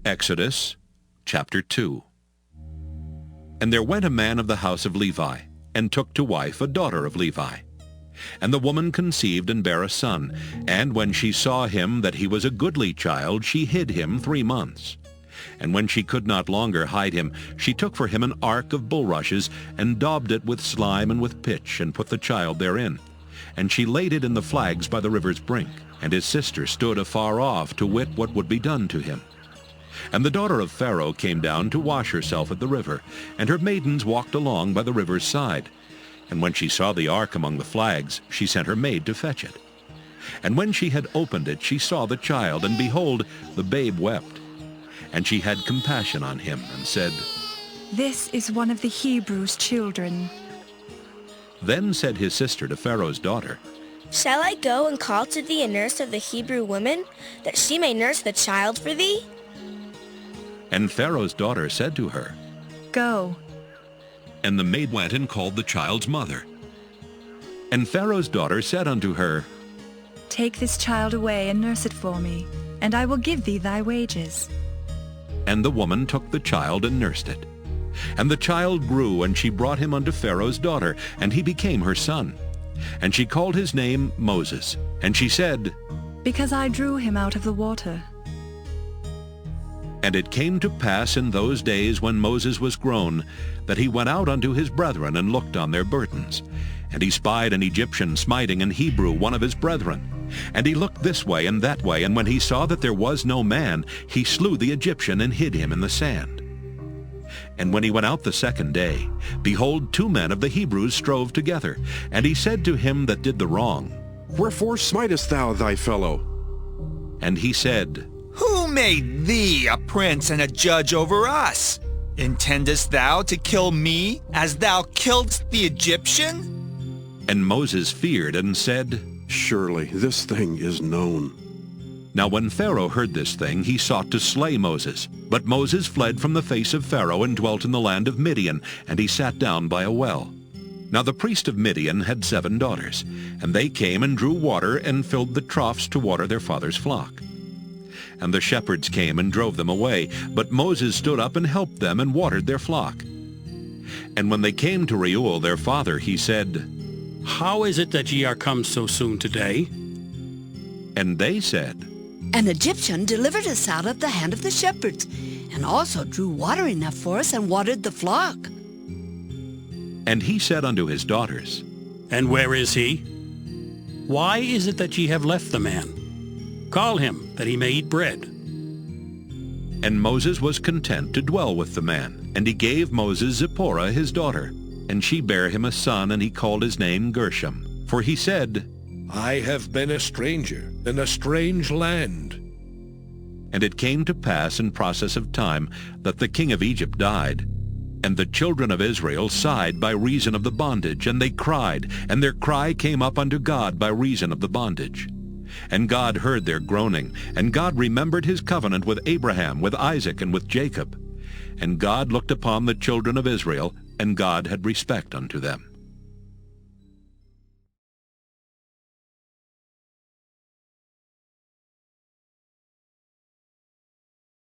Exodus chapter 2. And there went a man of the house of Levi, and took to wife a daughter of Levi. And the woman conceived and bare a son, and when she saw him that he was a goodly child, she hid him 3 months. And when she could not longer hide him, she took for him an ark of bulrushes, and daubed it with slime and with pitch, and put the child therein. And she laid it in the flags by the river's brink. And his sister stood afar off to wit what would be done to him. And the daughter of Pharaoh came down to wash herself at the river, and her maidens walked along by the river's side. And when she saw the ark among the flags, she sent her maid to fetch it. And when she had opened it, she saw the child, and behold, the babe wept. And she had compassion on him, and said, "This is one of the Hebrews' children." Then said his sister to Pharaoh's daughter, "Shall I go and call to thee a nurse of the Hebrew women, that she may nurse the child for thee?" And Pharaoh's daughter said to her, "Go." And the maid went and called the child's mother. And Pharaoh's daughter said unto her, "Take this child away and nurse it for me, and I will give thee thy wages." And the woman took the child and nursed it. And the child grew, and she brought him unto Pharaoh's daughter, and he became her son. And she called his name Moses. And she said, "Because I drew him out of the water." And it came to pass in those days when Moses was grown, that he went out unto his brethren, and looked on their burdens. And he spied an Egyptian smiting an Hebrew, one of his brethren. And he looked this way and that way, and when he saw that there was no man, he slew the Egyptian, and hid him in the sand. And when he went out the second day, behold, 2 men of the Hebrews strove together. And he said to him that did the wrong, "Wherefore smitest thou thy fellow?" And he said, "Who made thee a prince and a judge over us? Intendest thou to kill me, as thou killedst the Egyptian?" And Moses feared and said, "Surely this thing is known." Now when Pharaoh heard this thing, he sought to slay Moses. But Moses fled from the face of Pharaoh, and dwelt in the land of Midian, and he sat down by a well. Now the priest of Midian had 7 daughters, and they came and drew water, and filled the troughs to water their father's flock. And the shepherds came and drove them away, but Moses stood up and helped them, and watered their flock. And when they came to Reuel their father, he said, "How is it that ye are come so soon today?" And they said, "An Egyptian delivered us out of the hand of the shepherds, and also drew water enough for us and watered the flock." And he said unto his daughters, "And where is he? Why is it that ye have left the man? Call him, that he may eat bread." And Moses was content to dwell with the man. And he gave Moses Zipporah his daughter. And she bare him a son, and he called his name Gershom. For he said, "I have been a stranger in a strange land." And it came to pass in process of time that the king of Egypt died. And the children of Israel sighed by reason of the bondage, and they cried, and their cry came up unto God by reason of the bondage. And God heard their groaning, and God remembered his covenant with Abraham, with Isaac, and with Jacob. And God looked upon the children of Israel, and God had respect unto them.